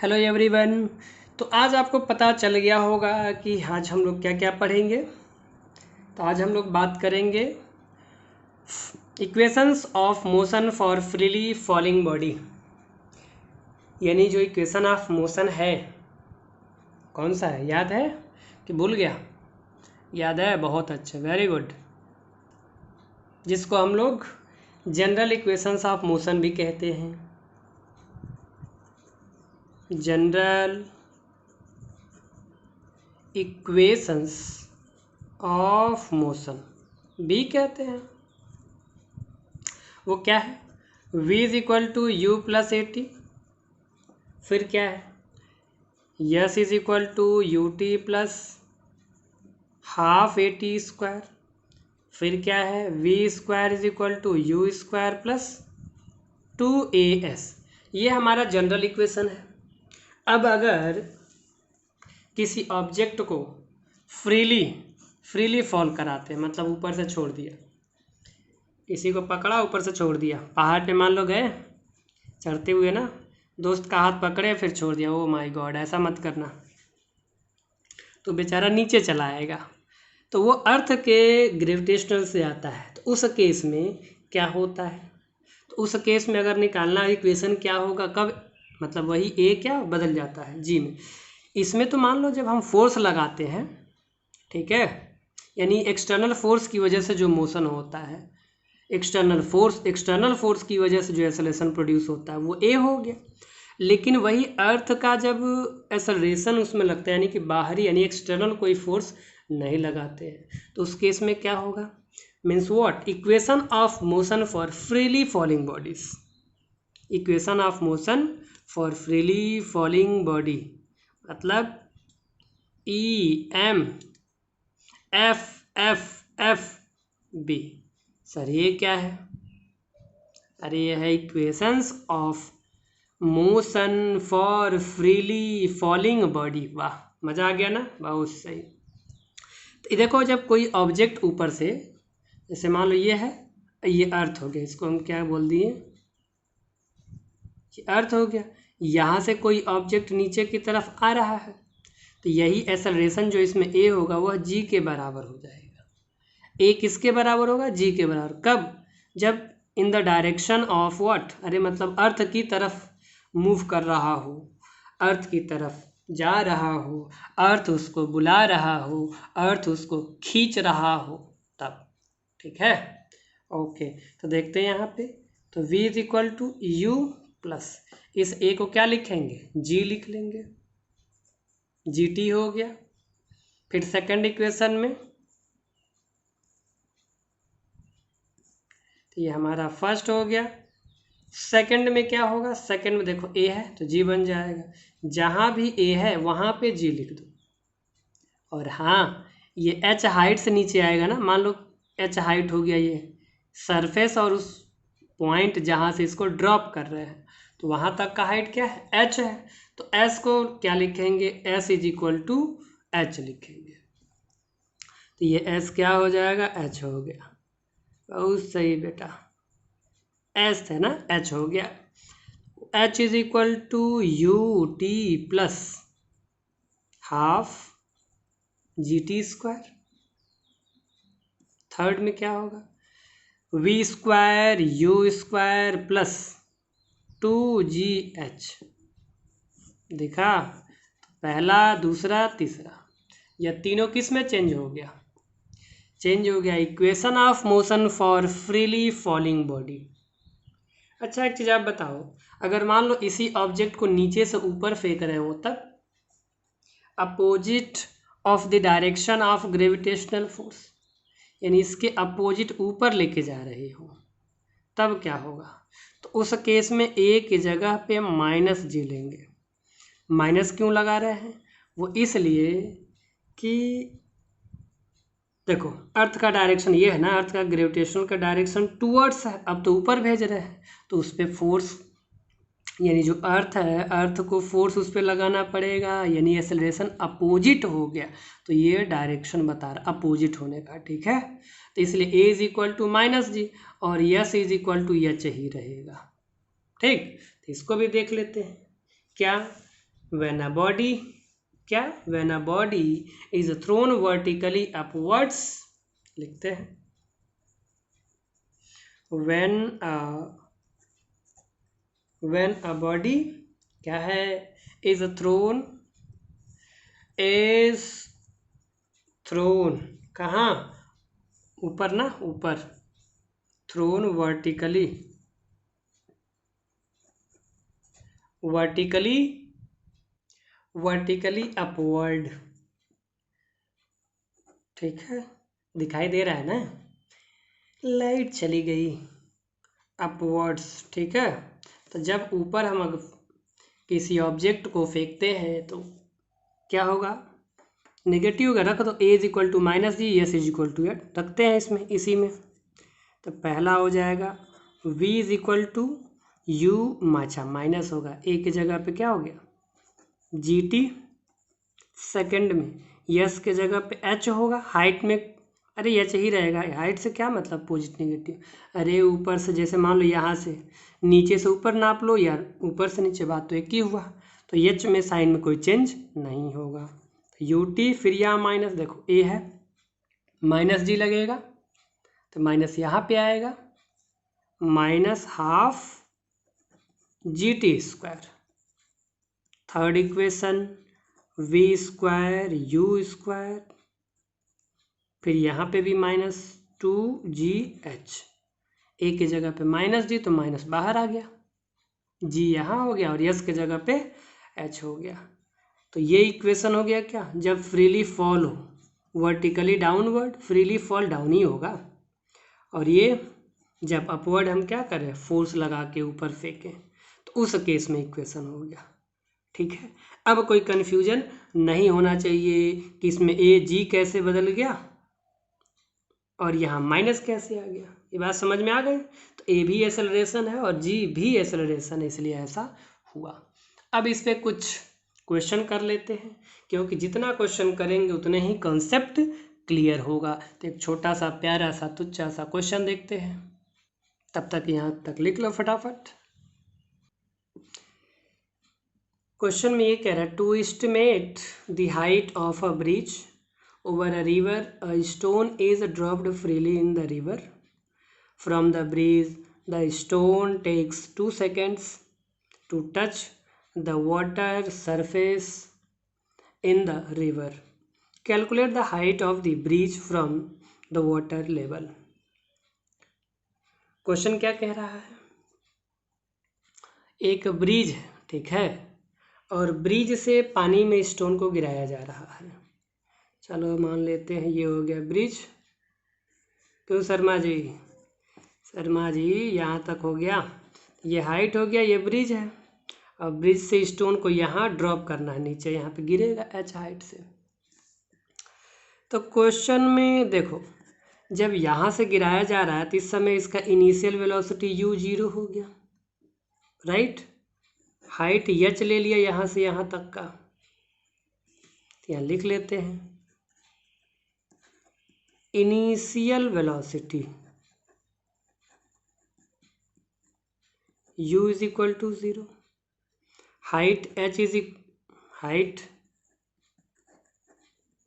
Hello everyone. तो आज आपको पता चल गया होगा कि आज हम लोग क्या क्या पढ़ेंगे। तो आज हम लोग बात करेंगे equations of motion for freely falling body, यानी जो इक्वेशन ऑफ मोशन है कौन सा है, याद है कि भूल गया? याद है, बहुत अच्छा, वेरी गुड। जिसको हम लोग जनरल इक्वेशंस ऑफ मोशन भी कहते हैं, जनरल इक्वेशंस ऑफ मोशन भी कहते हैं। वो क्या है? v is equal to u plus a t, फिर क्या है s is equal to u t plus half a t square, फिर क्या है v square is equal to u square plus 2as। ये हमारा जनरल इक्वेशन है। अब अगर किसी ऑब्जेक्ट को फ्रीली फॉल कराते हैं, मतलब ऊपर से छोड़ दिया, किसी को पकड़ा ऊपर से छोड़ दिया, पहाड़ पे मान लो गए चढ़ते हुए ना, दोस्त का हाथ पकड़े फिर छोड़ दिया, ओ माय गॉड, ऐसा मत करना, तो बेचारा नीचे चला आएगा। तो वो अर्थ के ग्रेविटेशनल से आता है, तो उस केस में क्या होता है? तो उस केस में अगर निकालना इक्वेशन क्या होगा, कब, मतलब वही ए क्या बदल जाता है जी में। इसमें तो मान लो जब हम फोर्स लगाते हैं, ठीक है, यानी एक्सटर्नल फोर्स की वजह से जो मोशन होता है, एक्सटर्नल फोर्स की वजह से जो एक्सेलरेशन प्रोड्यूस होता है वो ए हो गया। लेकिन वही अर्थ का जब एक्सेलरेशन उसमें लगता है, यानी कि बाहरी यानी एक्सटर्नल कोई फोर्स नहीं लगाते हैं, तो उस केस में क्या होगा? Means what? Equation of motion for freely falling bodies, equation of motion for freely falling body मतलब E M F B. Sir ये क्या है? अरे ये है equations of motion for freely falling body. वाह, मज़ा आ गया ना, बहुत सही। तो देखो, जब कोई ऑब्जेक्ट ऊपर से, जैसे मान लो ये है, ये अर्थ हो गया, इसको हम क्या बोल दिए, ये अर्थ हो गया। यहाँ से कोई ऑब्जेक्ट नीचे की तरफ आ रहा है, तो यही एक्सेलरेशन जो इसमें ए होगा वह जी के बराबर हो जाएगा। ए किसके बराबर होगा? जी के बराबर। कब? जब in the direction of what, अरे मतलब अर्थ की तरफ मूव कर रहा हो, अर्थ की तरफ जा रहा हो, अर्थ उसको बुला रहा हो, अर्थ उसको खींच रहा हो, तब। ठीक है, ओके। तो देखते हैं यहाँ पे, तो v is equal to u plus, इस a को क्या लिखेंगे? g लिख लेंगे, gt हो गया। फिर सेकंड इक्वेशन में, तो ये हमारा फर्स्ट हो गया। सेकंड में क्या होगा? सेकंड में देखो a है तो g बन जाएगा, जहाँ भी a है वहाँ पे g लिख दो। और हाँ, ये h हाइट से नीचे आएगा ना, मान लो h हाइट हो गया ये सरफेस, और उस पॉइंट जहाँ से इसको ड्रॉप कर रहे हैं, तो वहाँ तक का हाइट क्या है? h है। तो s को क्या लिखेंगे? s is equal to h लिखेंगे। तो ये s क्या हो जाएगा? h हो गया। बहुत सही बेटा, एस है ना, एच हो गया। H is equal to u t plus half g t square. Third में क्या होगा? V square u square plus 2gh। देखा, पहला, दूसरा, तीसरा, यह तीनों किस में चेंज हो गया? चेंज हो गया equation of motion for freely falling body. अच्छा, एक चीज़ आप बताओ, अगर मान लो इसी ऑब्जेक्ट को नीचे से ऊपर फेंक रहे हो, तब opposite of the direction of gravitational force, यानी इसके अपोजिट ऊपर लेके जा रहे हो, तब क्या होगा? तो उस केस में ए की जगह पे माइनस जी लेंगे। माइनस क्यों लगा रहे हैं? वो इसलिए कि देखो, अर्थ का डायरेक्शन ये है ना, अर्थ का ग्रेविटेशनल का डायरेक्शन टूवर्ड्स है, अब तो ऊपर भेज रहे हैं, तो उस पर फोर्स, यानी जो अर्थ है, अर्थ को फोर्स उस पर लगाना पड़ेगा, यानी एक्सेलरेशन अपोजिट हो गया, तो ये डायरेक्शन बता रहा अपोजिट होने का। ठीक है, तो इसलिए a is equal to minus g और s is equal to h ही रहेगा। ठीक, तो इसको भी देख लेते हैं क्या। व्हेन अ बॉडी, क्या, when a body is thrown vertically upwards, लिखते हैं व्हेन अ बॉडी क्या है, इज थ्रोन कहाँ, ऊपर ना, ऊपर, थ्रोन वर्टिकली अपवर्ड, ठीक है, दिखाई दे रहा है ना, लाइट चली गई, अपवर्ड्स, ठीक है। तो जब ऊपर हम अगर किसी ऑब्जेक्ट को फेंकते हैं तो क्या होगा, नेगेटिव का रख दो, a is equal to minus g, s is equal to at, रखते हैं इसमें, इसी में। तो पहला हो जाएगा v is equal to u, माचा माइनस होगा, ए की जगह पे क्या हो गया जी टी, सेकेंड में यस के जगह पे एच होगा, हाइट में अरे एच ही रहेगा, हाइट से क्या मतलब पॉजिटिव नेगेटिव, अरे ऊपर से जैसे मान लो यहाँ से नीचे से ऊपर नाप लो या ऊपर से नीचे, बात तो एक ही हुआ, तो एच में साइन में कोई चेंज नहीं होगा, तो यू टी, फिर यहाँ माइनस, देखो ए है, माइनस जी लगेगा तो माइनस यहाँ पे आएगा, minus half g t square, third equation v square u square, फिर यहाँ पे भी minus two g h, a की जगह पे माइनस जी तो माइनस बाहर आ गया, जी यहाँ हो गया और यस की जगह पे एच हो गया। तो ये इक्वेशन हो गया क्या, जब फ्रीली फॉल हो, vertically downward, freely fall down ही होगा, और ये जब अपवर्ड हम क्या करें, फोर्स लगा के ऊपर फेंकें, तो उस केस में इक्वेशन हो गया, ठीक है। अब कोई कन्फ्यूजन नहीं होना चाहिए कि इसमें ए जी कैसे बदल गया और यहाँ माइनस कैसे आ गया, ये बात समझ में आ गई। तो ए भी एक्सेलरेशन है और जी भी एक्सेलरेशन है, इसलिए ऐसा हुआ। अब इस पर कुछ क्वेश्चन कर लेते हैं, क्योंकि जितना क्वेश्चन करेंगे उतने ही कॉन्सेप्ट क्लियर होगा। तो एक छोटा सा प्यारा सा तुच्चा सा क्वेश्चन देखते हैं, तब तक यहाँ तक लिख लो फटाफट। क्वेश्चन में ये कह रहा है, to estimate the height of a bridge over a river, a stone is dropped freely in the river, from the bridge the stone takes 2 seconds to touch the water surface in the river, calculate the height of the bridge from the water level। Question क्या कह रहा है, एक bridge है, ठीक है, और bridge से पानी में स्टोन को गिराया जा रहा है, चलो मान लेते हैं ये हो गया ब्रिज, क्यों शर्मा जी यहाँ तक हो गया, ये हाइट हो गया, ये ब्रिज है, और ब्रिज से स्टोन को यहाँ ड्रॉप करना है नीचे, यहाँ पे गिरेगा एच हाइट से। तो क्वेश्चन में देखो, जब यहाँ से गिराया जा रहा है तो इस समय इसका इनिशियल वेलोसिटी यू 0 हो गया, राइट, हाइट एच ले लिया यहाँ से यहाँ तक का, तो यहाँ लिख लेते हैं initial velocity u is equal to 0, height height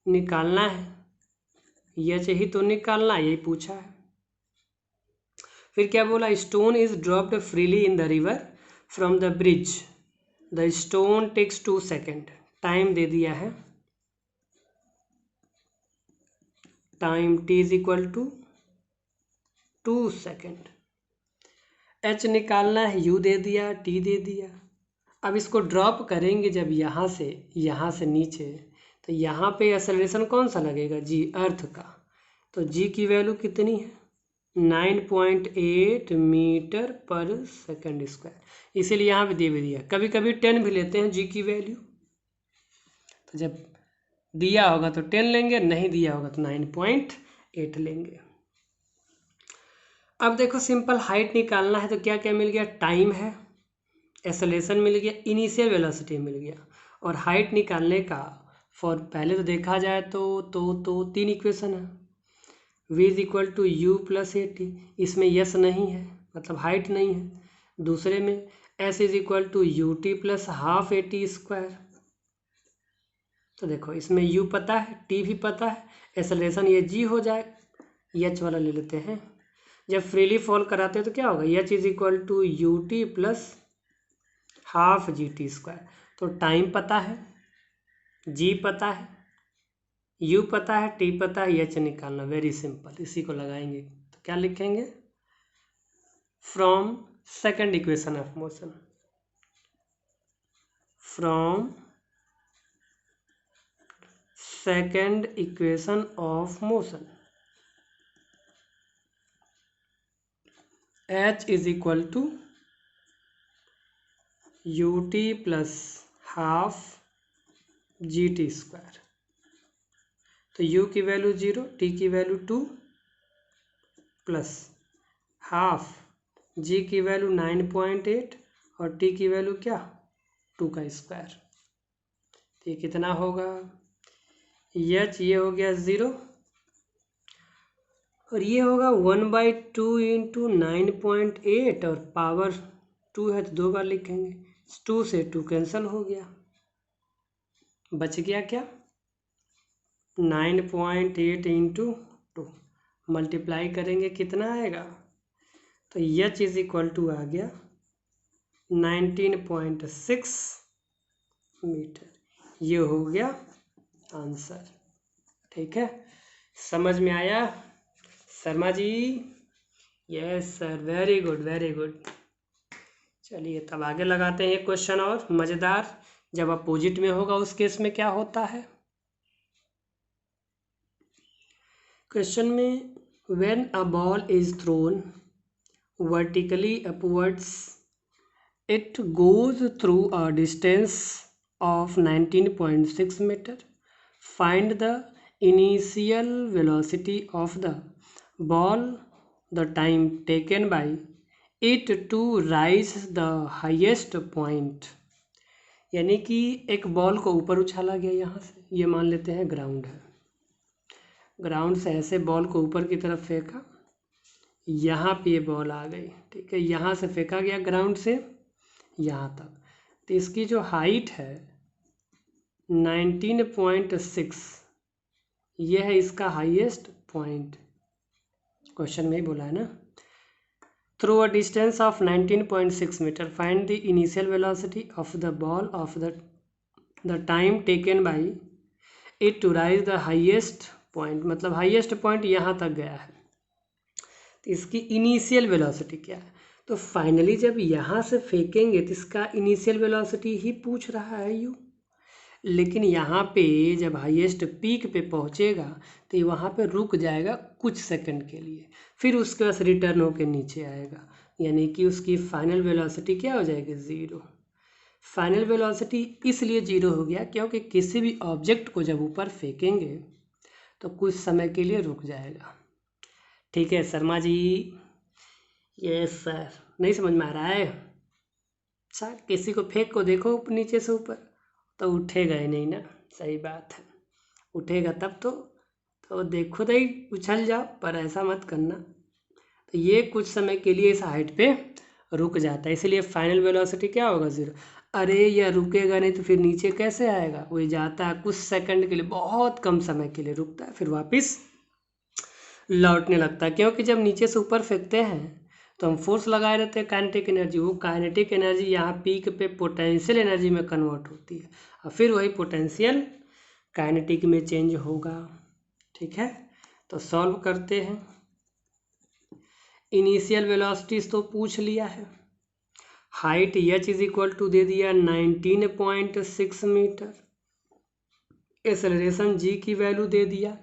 निकालना है, एच ही तो निकालना है, यही पूछा है। फिर क्या बोला, stone is dropped freely in the river from the bridge, the stone takes 2 seconds, time दे दिया है, time t is equal to 2 seconds, h निकालना है, u दे दिया, t दे दिया। अब इसको ड्रॉप करेंगे जब यहाँ से नीचे, तो यहाँ पे एक्सेलरेशन कौन सा लगेगा, g, अर्थ का, तो g की वैल्यू कितनी है 9.8 मीटर पर सेकंड स्क्वायर, इसीलिए यहाँ पे दे भी दिया, कभी कभी 10 भी लेते हैं g की वैल्यू, तो जब दिया होगा तो 10 लेंगे, नहीं दिया होगा तो 9.8 लेंगे। अब देखो सिंपल हाइट निकालना है, तो क्या क्या मिल गया, टाइम है, एक्सेलरेशन मिल गया, इनिशियल वेलोसिटी मिल गया, और हाइट निकालने का फॉर पहले तो देखा जाए तो 3 इक्वेशन है, v is equal to u plus a t, इसमें यस नहीं है मतलब हाइट नहीं है, दूसरे में s is equal to u t plus half a t square, तो देखो इसमें u पता है, t भी पता है, एक्सेलरेशन ये g हो जाए, h वाला ले लेते हैं। जब फ्रीली फॉल कराते हैं तो क्या होगा, h is equal to u t plus half g t square. तो टाइम पता है, g पता है, u पता है, t पता है, h निकालना, वेरी सिंपल। इसी को लगाएंगे तो क्या लिखेंगे, from second equation of motion, from second equation of motion h is equal to u t plus half g t square. तो u की वैल्यू 0, t की वैल्यू 2 प्लस हाफ g की वैल्यू 9.8 और t की वैल्यू क्या, 2 का square. तो ये कितना होगा, h ये हो गया 0 और ये होगा 1/2 इंटू 9.8 और पावर 2 है तो 2 बार लिखेंगे, 2 से 2 कैंसिल हो गया, बच गया क्या 9.8 इंटू 2, मल्टीप्लाई करेंगे कितना आएगा, तो h इज इक्वल टू आ गया 19.6 मीटर। ये हो गया आंसर। ठीक है, समझ में आया Sharma ji? Yes sir, very good very good. चलिए तब आगे लगाते हैं एक क्वेश्चन और मज़ेदार। जब अपोजिट में होगा उस केस में क्या होता है। क्वेश्चन में when a ball is thrown vertically upwards it goes through a distance of 19.6 meter. Find the initial velocity of the ball, the time taken by it to rise the highest point। यानी कि एक ball को ऊपर उछाला गया यहाँ से, ये मान लेते हैं ग्राउंड है, ग्राउंड से ऐसे बॉल को ऊपर की तरफ फेंका, यहाँ पे ये बॉल आ गई। ठीक है, यहाँ से फेंका गया ग्राउंड से यहाँ तक, तो इसकी जो हाइट है 19.6, ये है इसका हाईएस्ट पॉइंट। क्वेश्चन में ही बोला है ना, through a distance of 19.6 meter find the initial velocity of the ball of the time taken by it to rise the highest point. मतलब हाईएस्ट पॉइंट यहाँ तक गया है, तो इसकी इनिशियल वेलोसिटी क्या है। तो फाइनली जब यहाँ से फेंकेंगे तो इसका इनिशियल वेलोसिटी ही पूछ रहा है यू, लेकिन यहाँ पे जब हाईएस्ट पीक पे पहुँचेगा तो ये वहाँ पे रुक जाएगा कुछ सेकंड के लिए, फिर उसके बाद रिटर्न होकर नीचे आएगा, यानी कि उसकी फाइनल वेलोसिटी क्या हो जाएगी, 0। फाइनल वेलोसिटी इसलिए 0 हो गया क्योंकि किसी भी ऑब्जेक्ट को जब ऊपर फेंकेंगे तो कुछ समय के लिए रुक जाएगा। ठीक है शर्मा जी? Yes sir. नहीं समझ में आ रहा है? अच्छा, किसी को फेंक को देखो नीचे से ऊपर तो उठेगा ही नहीं ना, सही बात है, उठेगा तब तो देखो तो ही उछल जाओ, पर ऐसा मत करना। तो ये कुछ समय के लिए इस हाइट पे रुक जाता है, इसलिए फाइनल वेलोसिटी क्या होगा, 0। अरे यह रुकेगा नहीं तो फिर नीचे कैसे आएगा, वो जाता है कुछ सेकंड के लिए, बहुत कम समय के लिए रुकता है, फिर वापस लौटने लगता है। क्योंकि जब नीचे से ऊपर फेंकते हैं तो हम फोर्स लगाए रहते हैं काइनेटिक एनर्जी, वो काइनेटिक एनर्जी यहाँ पीक पे पोटेंशियल एनर्जी में कन्वर्ट होती है और फिर वही पोटेंशियल काइनेटिक में चेंज होगा। ठीक है, तो सॉल्व करते हैं। इनिशियल वेलोसिटीज तो पूछ लिया है, height h is equal to दे दिया 19.6 मीटर, एक्सेलरेशन g की वैल्यू दे दिया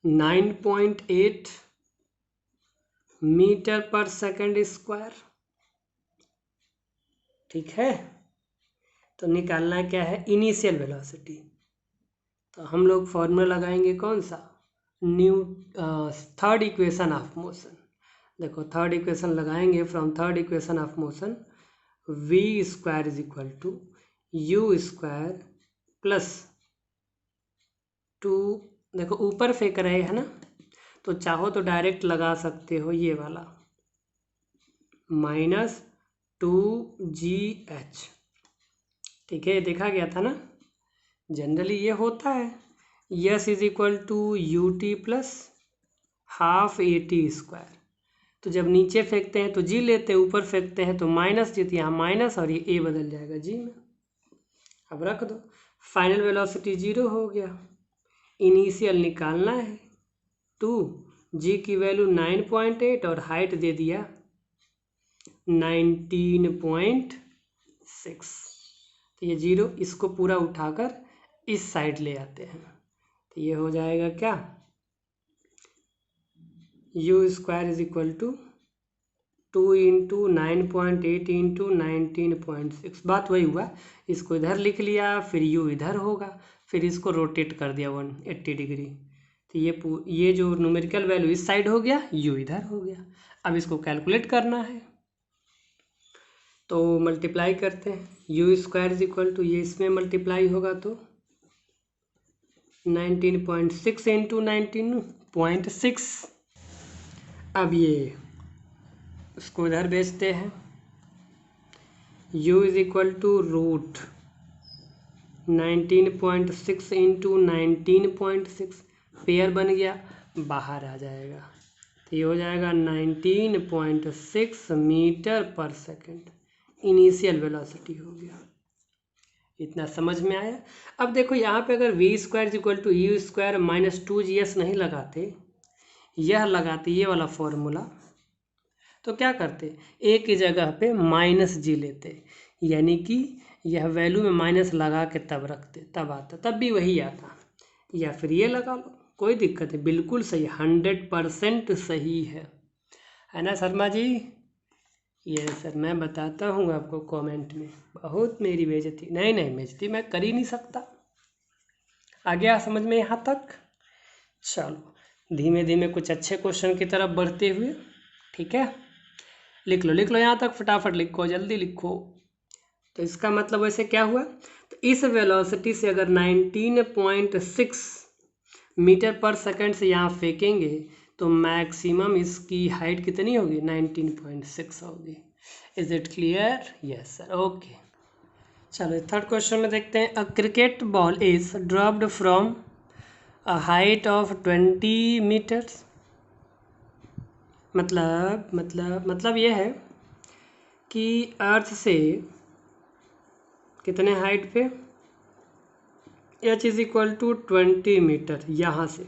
9.8 मीटर पर सेकंड स्क्वायर। ठीक है, तो निकालना क्या है, इनिशियल वेलोसिटी। तो हम लोग फॉर्मूला लगाएंगे कौन सा, थर्ड इक्वेशन ऑफ मोशन। देखो थर्ड इक्वेशन लगाएंगे, from third equation of motion v square is equal to u square plus 2, देखो ऊपर फेंक रहे हैं ना, तो चाहो तो डायरेक्ट लगा सकते हो ये वाला, -2gh। ठीक है, देखा गया था ना, जनरली ये होता है, s is equal to u t plus half a t square. तो जब नीचे फेंकते हैं तो जी लेते हैं, ऊपर फेंकते हैं तो माइनस जी, तो यहाँ माइनस और ये ए बदल जाएगा जी में। अब रख दो, फाइनल वेलोसिटी 0 हो गया। इनिशियल निकालना है 2, जी की वैल्यू 9.8 और हाइट दे दिया 19.6। तो ये 0, इसको पूरा उठाकर इस साइड ले आते हैं, तो ये हो जाएगा क्या, u square is equal to 2 into 9.8 into 19.6। बात वही हुआ, इसको इधर लिख लिया, फिर यू इधर होगा, फिर इसको रोटेट कर दिया 180 डिग्री। तो ये जो न्यूमेरिकल वैल्यू इस साइड हो गया, यू इधर हो गया। अब इसको कैलकुलेट करना है, तो मल्टीप्लाई करते हैं। U square is equal to, ये इसमें मल्टीप्लाई होगा तो 19.6 इंटू 19.6। अब ये उसको इधर भेजते हैं, u is equal to root 19.6 into 19.6, pair बन गया, बाहर आ जाएगा, तो ये हो जाएगा 19.6 मीटर पर सेकेंड इनिशियल वेलोसिटी हो गया। इतना समझ में आया। अब देखो यहाँ पे अगर v square is equal to u square minus 2gS नहीं लगाते, यह लगाते ये वाला फॉर्मूला, तो क्या करते, ए की जगह पे माइनस जी लेते, यानी कि यह वैल्यू में माइनस लगा के तब रखते, तब आता, तब भी वही आता। या फिर ये लगा लो, कोई दिक्कत है, बिल्कुल सही, 100% सही है ना शर्मा जी? ये सर मैं बताता हूँ आपको कमेंट में, बहुत मेरी बेइज्जती, नहीं बेइज्जती मैं कर ही नहीं सकता। आ गया समझ में यहाँ तक? चलो धीमे धीमे कुछ अच्छे क्वेश्चन की तरफ बढ़ते हुए, ठीक है, लिख लो यहाँ तक, फटाफट लिखो, जल्दी लिखो। तो इसका मतलब वैसे क्या हुआ, तो इस वेलोसिटी से अगर 19.6 मीटर पर सेकंड से यहाँ फेंकेंगे तो मैक्सिमम इसकी हाइट कितनी होगी, 19.6 होगी। Is it clear? Yes sir, okay. चलो थर्ड क्वेश्चन में देखते हैं। A cricket ball is dropped from a height of 20 metres. मतलब यह है कि अर्थ से कितने हाइट पे, h is equal to 20 meter यहाँ से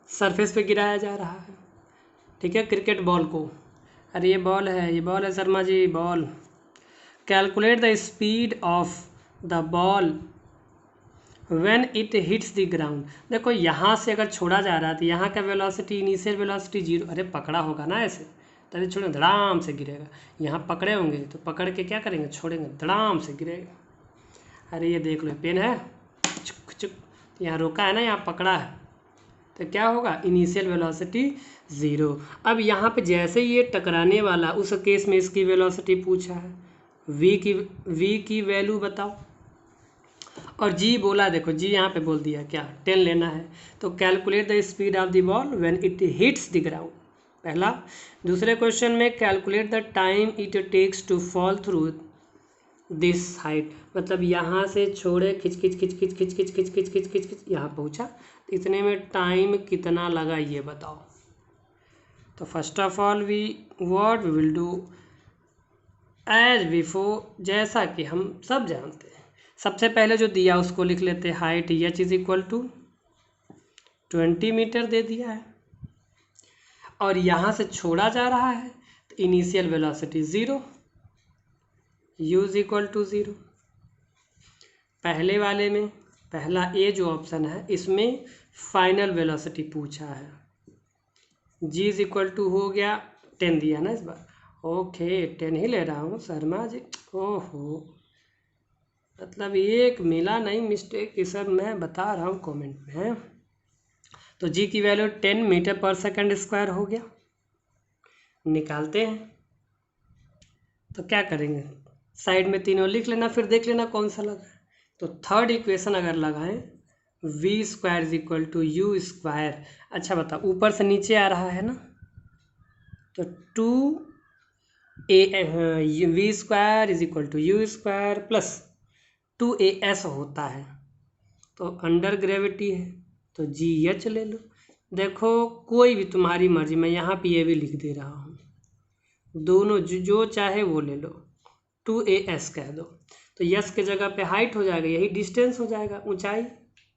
सरफेस पे गिराया जा रहा है, ठीक है, क्रिकेट बॉल को। अरे ये बॉल है Sharma ji, ball. Calculate the speed of the ball when it hits the ground. देखो यहाँ से अगर छोड़ा जा रहा है तो यहाँ का वेलोसिटी, इनिशियल वेलोसिटी 0, अरे पकड़ा होगा ना ऐसे, तभी छोड़ेंगे, धड़ाम से गिरेगा। यहाँ पकड़े होंगे तो पकड़ के क्या करेंगे, छोड़ेंगे, धड़ाम से गिरेगा। अरे ये देख लो, पेन है, चुक चुक, यहाँ रोका है ना, यहाँ पकड़ा है, तो क्या होगा, इनिशियल वेलोसिटी 0। अब यहाँ पे जैसे ये टकराने वाला, उस केस में इसकी वेलोसिटी पूछा है, v की वैल्यू बताओ, और g बोला, देखो g यहाँ पे बोल दिया क्या, 10 लेना है। तो calculate the speed of the ball when it hits the ground, पहला। दूसरे क्वेश्चन में calculate the time it takes to fall through this height, मतलब यहाँ से छोड़े, खिच यहाँ पहुँचा, इतने में टाइम कितना लगा ये बताओ। तो first of all we will do as before, जैसा कि हम सब जानते हैं। सबसे पहले जो दिया उसको लिख लेते हैं, height h is equal to 20 metre दे दिया है, और यहाँ से छोड़ा जा रहा है तो initial velocity 0, u is equal to 0। पहले वाले में पहला ए जो ऑप्शन है, इसमें फाइनल वेलोसिटी पूछा है, g इज इक्वल टू हो गया 10 दिया ना इस बार, ओके 10 ही ले रहा हूँ शर्मा जी। ओहो, मतलब एक मिला नहीं मिस्टेक, ये सब मैं बता रहा हूँ कमेंट में। तो g की वैल्यू 10 मीटर पर सेकंड स्क्वायर हो गया, निकालते हैं। तो क्या करेंगे, साइड में तीनों लिख लेना, फिर देख लेना कौन सा लगा है। तो थर्ड इक्वेशन अगर लगाएं, v square is equal to u square, अच्छा बताओ ऊपर से नीचे आ रहा है ना, तो 2a v square is equal to u square plus 2AS होता है तो अंडर ग्रेविटी है तो GH ले लो। देखो कोई भी तुम्हारी मर्जी, मैं यहाँ पे ये भी लिख दे रहा हूँ, दोनों जो चाहे वो ले लो, 2AS कह दो तो यस के जगह पे हाइट हो जाएगा, यही डिस्टेंस हो जाएगा, ऊंचाई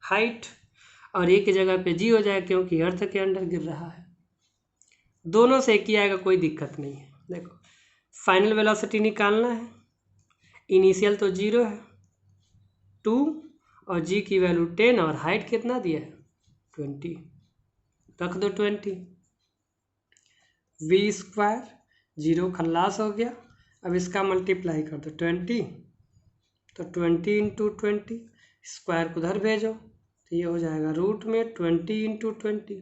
हाइट, और ए की जगह पे जी हो जाएगा क्योंकि अर्थ के अंडर गिर रहा है। दोनों से एक ही आएगा, कोई दिक्कत नहीं है। देखो फाइनल वेलोसिटी निकालना है, इनिशियल तो 0 है, 2 और जी की वैल्यू 10 और हाइट कितना दिया है 20, रख दो 20। वी स्क्वायर 0 खल्लास हो गया, अब इसका मल्टीप्लाई कर दो 20, तो 20 इंटू 20, स्क्वायर को उधर भेजो तो ये हो जाएगा रूट में 20 इंटू 20,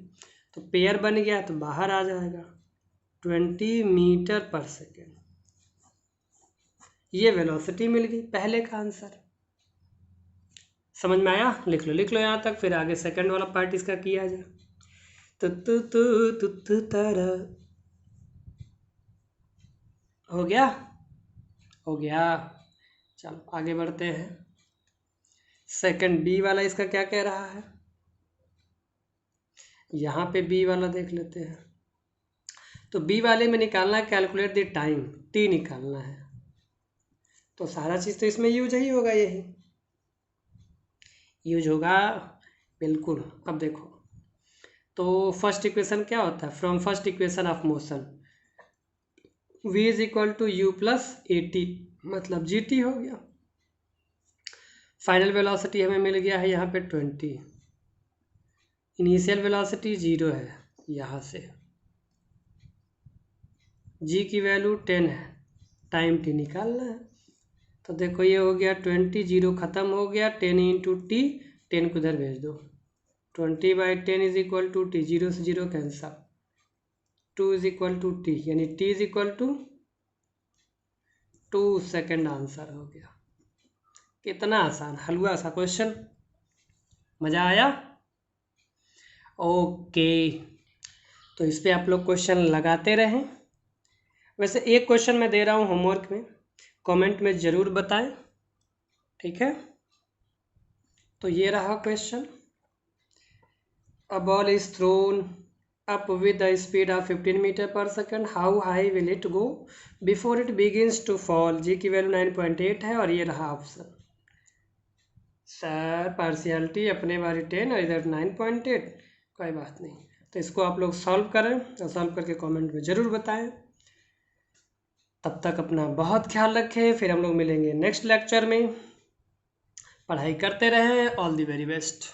तो पेयर बन गया तो बाहर आ जाएगा 20 मीटर पर सेकेंड। ये वेलोसिटी मिल गई, पहले का आंसर। समझ में आया? लिख लो यहाँ तक, फिर आगे सेकंड वाला पार्ट इसका किया जाए। तो तारा हो गया। चलो आगे बढ़ते हैं। सेकंड बी वाला इसका क्या कह रहा है, यहाँ पे बी वाला देख लेते हैं। तो बी वाले में निकालना है कैलकुलेट द टाइम, टी निकालना है, तो सारा चीज़ तो इसमें यूज ही होगा, यही यूज होगा बिल्कुल। अब देखो तो फर्स्ट इक्वेशन क्या होता है, from first equation of motion v is equal to u plus a t, मतलब जी टी हो गया। फाइनल वेलोसिटी हमें मिल गया है यहाँ पे 20, इनिशियल वेलोसिटी 0 है, यहाँ से g की वैल्यू 10 है, टाइम t निकालना है। तो देखो ये हो गया 20, 0 ख़त्म हो गया, 10 इंटू टी, 10 को इधर भेज दो, 20/10 इज इक्वल टू टी, 0 से 0 cancel, 2 is equal to t, यानी t is equal to 2 second answer हो गया। कितना आसान, हलवा सा क्वेश्चन, मज़ा आया? ओके, तो इस पे आप लोग क्वेश्चन लगाते रहें। वैसे एक क्वेश्चन मैं दे रहा हूँ होमवर्क में, कमेंट में ज़रूर बताएं, ठीक है? तो ये रहा question, a ball is throne up with the speed of 15 meter per second, how high will it go before it begins to fall? g की वैल्यू 9.8 है और ये रहा ऑप्शन। सर पार्शियलिटी अपने बारी 10 और इधर 9.8, कोई बात नहीं, तो इसको आप लोग सॉल्व करें और सॉल्व करके कमेंट में ज़रूर बताएं। तब तक अपना बहुत ख्याल रखें, फिर हम लोग मिलेंगे नेक्स्ट लेक्चर में। पढ़ाई करते रहें, ऑल द वेरी बेस्ट।